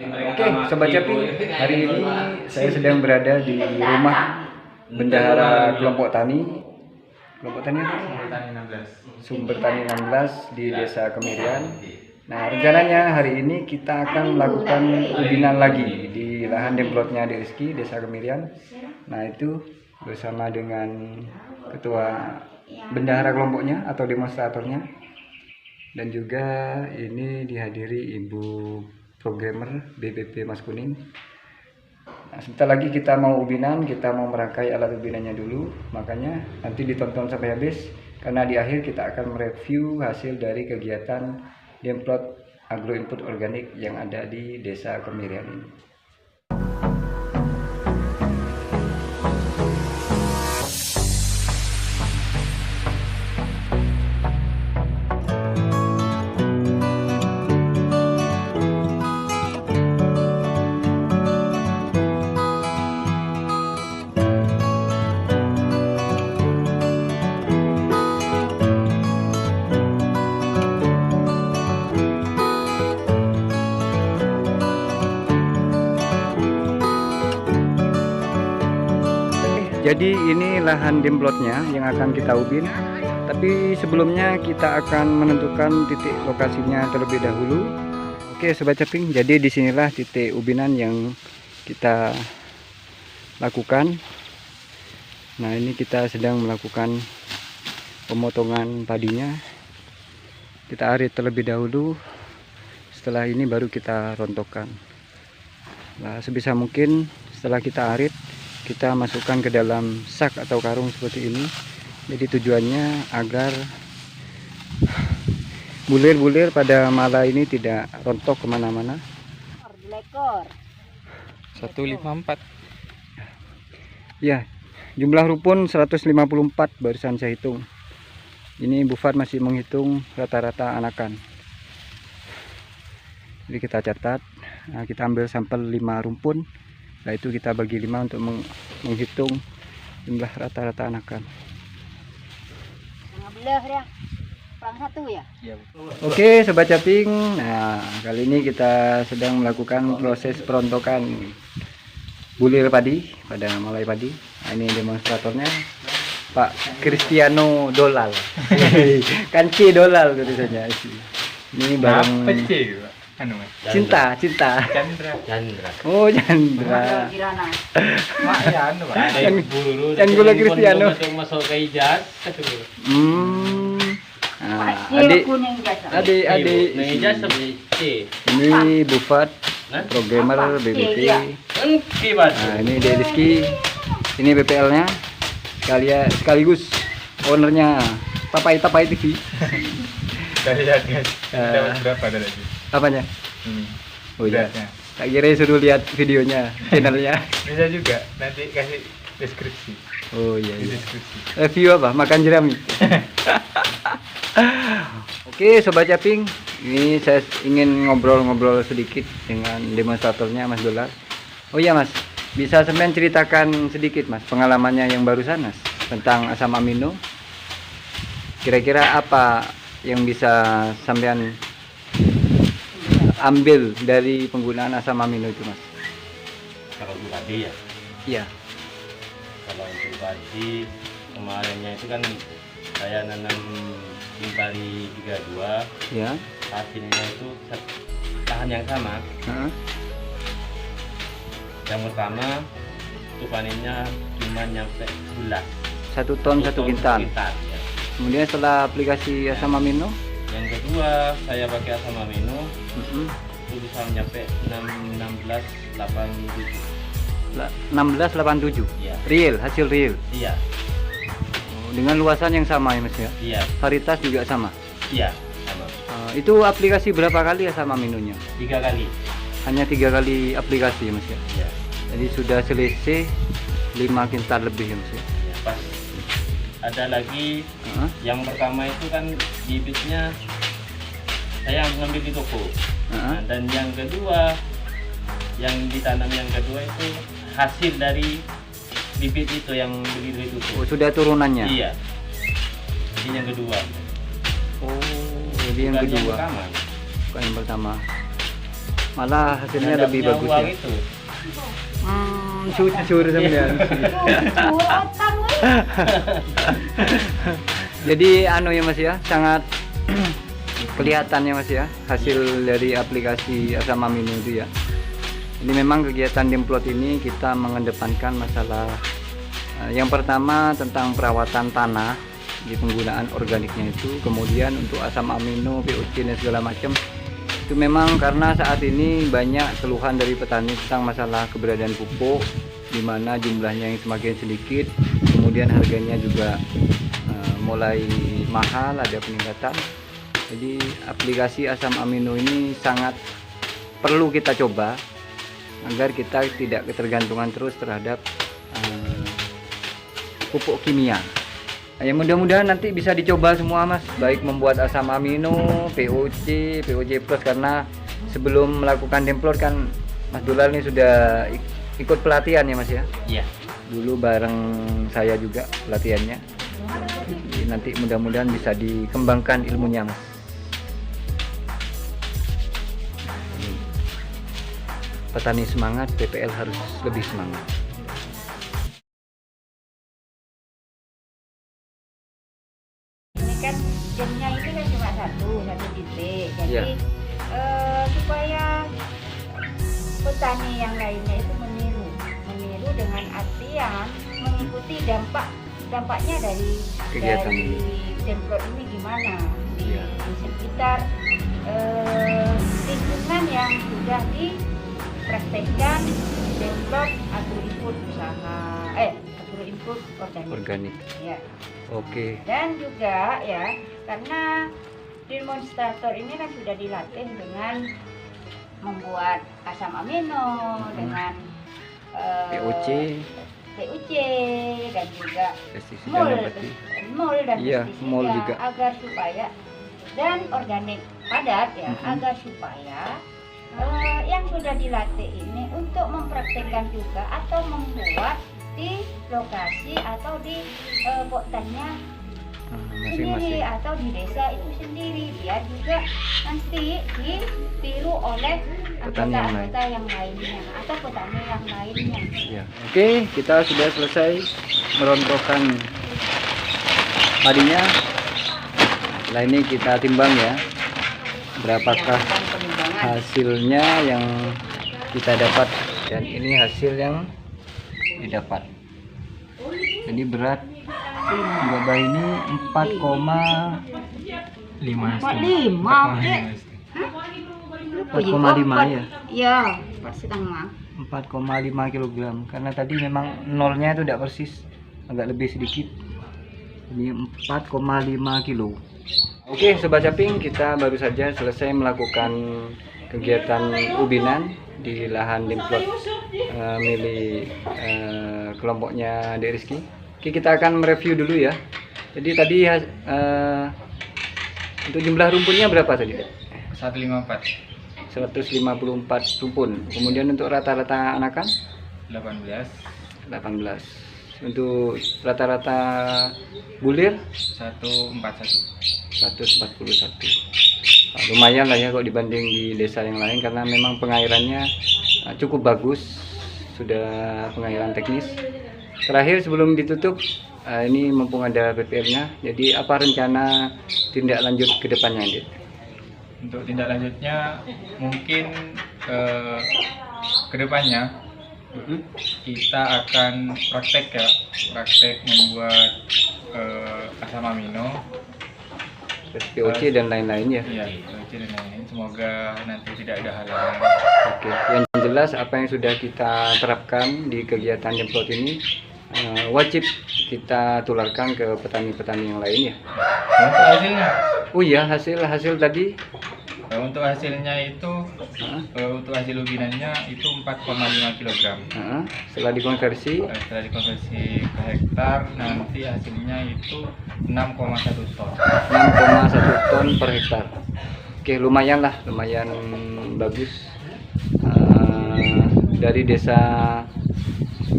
Oke, Sobat Caping, hari ini saya sedang berada di rumah bendahara kelompok tani. Kelompok tani apa? Sumber Tani 16 di Desa Kemirian. Nah, rencananya hari ini kita akan melakukan ubinan lagi di lahan demplotnya di Rizky, Desa Kemirian. Nah, itu bersama dengan ketua bendahara kelompoknya atau demonstratornya. Dan juga ini dihadiri Ibu programmer BPP Mas Kuning. Nah, sebentar lagi kita mau ubinan, kita mau merangkai alat ubinannya dulu, makanya nanti ditonton sampai habis karena di akhir kita akan mereview hasil dari kegiatan demplot agro input organik yang ada di Desa Kemirian ini. Jadi ini lahan demplotnya yang akan kita ubin. Tapi sebelumnya kita akan menentukan titik lokasinya terlebih dahulu. Oke Sobat Caping, jadi disinilah titik ubinan yang kita lakukan. Nah ini kita sedang melakukan pemotongan padinya. Kita arit terlebih dahulu. Setelah ini baru kita rontokkan. Nah sebisa mungkin setelah kita arit, kita masukkan ke dalam sak atau karung seperti ini. Jadi tujuannya agar bulir-bulir pada mala ini tidak rontok kemana-mana. 154 ya, jumlah rumpun 154 barusan saya hitung. Ini Bu Fat masih menghitung rata-rata anakan. Jadi kita catat. Nah, kita ambil sampel 5 rumpun. Nah itu kita bagi 5 untuk menghitung jumlah rata-rata anakan. Oke Sobat Caping, nah kali ini kita sedang melakukan proses perontokan bulir padi pada mulai padi. Nah, ini demonstratornya Pak Cristiano Dolal. Kan C Dolal tulisannya. Ini bareng Cinta. Chandra. Oh, Chandra. Mak ya anu, Pak. Can gula Cristiano. Masuk ke ijaz. Adik. Ijaz C. Ini Bu Fat, programmer BBP. Nah, ini Rizky. Ini BPL-nya. Sekaligus ownernya Tapai TV. Dari guys. Dapat berapa tadi? Apanya? Oh iya. Beratnya. Tak kira suruh lihat videonya, channelnya. Bisa juga, nanti kasih deskripsi. Oh iya. Deskripsi. Review apa? Makan jerami. Oke Sobat Caping, ini saya ingin ngobrol-ngobrol sedikit dengan demonstratornya Mas Dolar. Oh iya Mas, bisa sampean ceritakan sedikit Mas pengalamannya yang barusan Mas tentang asam amino. Kira-kira apa yang bisa sampean ambil dari penggunaan asam amino itu Mas? Kalau untuk padi ya? Iya. Kalau untuk padi kemarinnya itu kan saya nanam Impari 32 Ya. hasilnya itu lahan yang sama. Yang pertama itu panennya cuma nyampe 11 1 ton 1 kintal. Ya. Kemudian setelah aplikasi asam amino, Yang kedua saya pakai asam amino itu bisa nyampe 1687. Iya. Real, hasil real. Iya. Dengan luasan yang sama ya Mas ya. Iya. Varietas juga sama. Iya, sama. Itu aplikasi berapa kali asam aminonya? 3 kali. Hanya 3 kali aplikasi ya Mas ya. Iya. Jadi sudah selisih 5 kintal lebih ya Mas ya. Iya, pas. Ada lagi yang pertama itu kan bibitnya saya ngambil di toko. Nah, dan yang kedua yang ditanam yang kedua itu hasil dari bibit itu yang beli dari toko. Oh, sudah turunannya? Iya. Jadi yang kedua. Oh, jadi yang kedua. Yang pertama. Bukan yang pertama. malah hasilnya Nggak lebih punya bagus uang ya. itu. Jujur sampean. Jadi anu ya Mas ya, sangat kelihatannya Mas ya hasil dari aplikasi asam amino itu ya. Ini memang kegiatan Demplot ini kita mengedepankan masalah yang pertama tentang perawatan tanah di penggunaan organiknya itu, kemudian untuk asam amino, VOC dan segala macam itu memang karena saat ini banyak keluhan dari petani tentang masalah keberadaan pupuk, di mana jumlahnya yang semakin sedikit, kemudian harganya juga mulai mahal, ada peningkatan. Jadi aplikasi asam amino ini sangat perlu kita coba agar kita tidak ketergantungan terus terhadap pupuk kimia. Ya mudah-mudahan nanti bisa dicoba semua Mas, baik membuat asam amino, VOC plus, karena sebelum melakukan Demplot kan Mas Dulal ini sudah ikut pelatihan ya Mas ya. Iya. Dulu bareng saya juga pelatihannya. Jadi nanti mudah-mudahan bisa dikembangkan ilmunya Mas. Petani semangat, PPL harus lebih semangat. Ini kan jamnya itu kan cuma satu titik. Jadi Ya. Supaya petani yang lainnya itu meniru dengan artian mengikuti dampaknya dari Kegiatan ini. Demplot ini gimana di Ya. sekitar lingkungan yang sudah dipraktekkan Demplot agroinput agroinput Organik. ya. Oke. Dan juga ya, karena demonstrator ini kan sudah dilatih dengan membuat asam amino, dengan VOC, dan juga pestisida nabati. mol dan Iya, pestisida, mol juga. agar supaya, dan organik padat ya, Mhm. agar supaya yang sudah dilatih ini untuk mempraktekkan juga atau membuat di lokasi atau di kotanya sendiri Masing-masing. atau di desa itu sendiri, biar juga nanti ditiru oleh Petani yang lain. anggota yang lainnya atau petani yang lainnya. Ya. Oke, kita sudah selesai merontokkan padinya. Setelah ini kita timbang ya, berapakah Dilakukan penimbangan. hasilnya yang kita dapat, dan ini hasil yang didapat. Jadi berat gabah ini 4,5 ya. Ya, 4,5. 4,5 kg, karena tadi memang nolnya itu tidak persis, agak lebih sedikit. Ini 4,5 kilo. Oke Sobat Caping, kita baru saja selesai melakukan kegiatan ubinan di lahan Demplot milik kelompoknya Dek Rizky. Oke, kita akan mereview dulu ya. Jadi tadi untuk jumlah rumpunnya berapa tadi Dek? 154, 154 rumpun. Kemudian untuk rata-rata anakan 18, 18. Untuk rata-rata bulir 141. 141. Nah, lumayan lah ya kalau dibanding di desa yang lain, karena memang pengairannya cukup bagus, sudah pengairan teknis. Terakhir sebelum ditutup, ini mumpung ada PPL-nya, jadi apa rencana tindak lanjut ke depannya, Dit? Untuk tindak lanjutnya mungkin ke depannya kita akan praktek membuat asam amino, Terus POC dan lain-lain ya. iya, itu dan lain-lain. Semoga nanti tidak ada halangan. Oke, yang jelas apa yang sudah kita terapkan di kegiatan Demplot ini wajib kita tularkan ke petani-petani yang lain ya. Untuk hasilnya, Oh iya, hasil tadi untuk hasilnya itu untuk hasil ubinannya itu 4,5 kg. setelah dikonversi Setelah dikonversi ke hektar, nanti hasilnya itu 6,1 ton. 6,1 ton per hektar. Oke, lumayan bagus.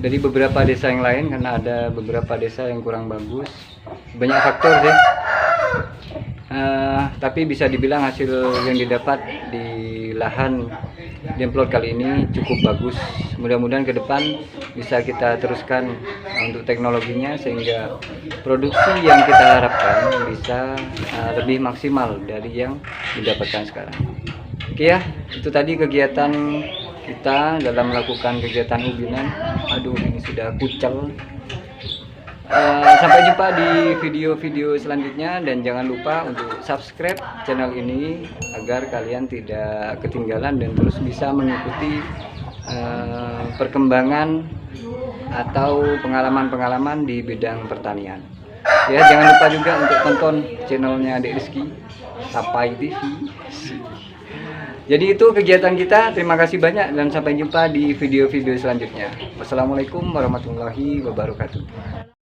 Dari beberapa desa yang lain, karena ada beberapa desa yang kurang bagus, banyak faktor sih. Tapi bisa dibilang hasil yang didapat di lahan Demplot kali ini cukup bagus. Mudah-mudahan ke depan bisa kita teruskan untuk teknologinya sehingga produksi yang kita harapkan bisa lebih maksimal dari yang didapatkan sekarang. Oke ya, itu tadi kegiatan kita dalam melakukan kegiatan ubinan. Aduh, ini sudah kucel. Sampai jumpa di video-video selanjutnya dan jangan lupa untuk subscribe channel ini agar kalian tidak ketinggalan dan terus bisa mengikuti perkembangan atau pengalaman-pengalaman di bidang pertanian. Ya, jangan lupa juga untuk tonton channelnya Adik Rizky Tapai TV. Jadi itu kegiatan kita. Terima kasih banyak dan sampai jumpa di video-video selanjutnya. Wassalamualaikum warahmatullahi wabarakatuh.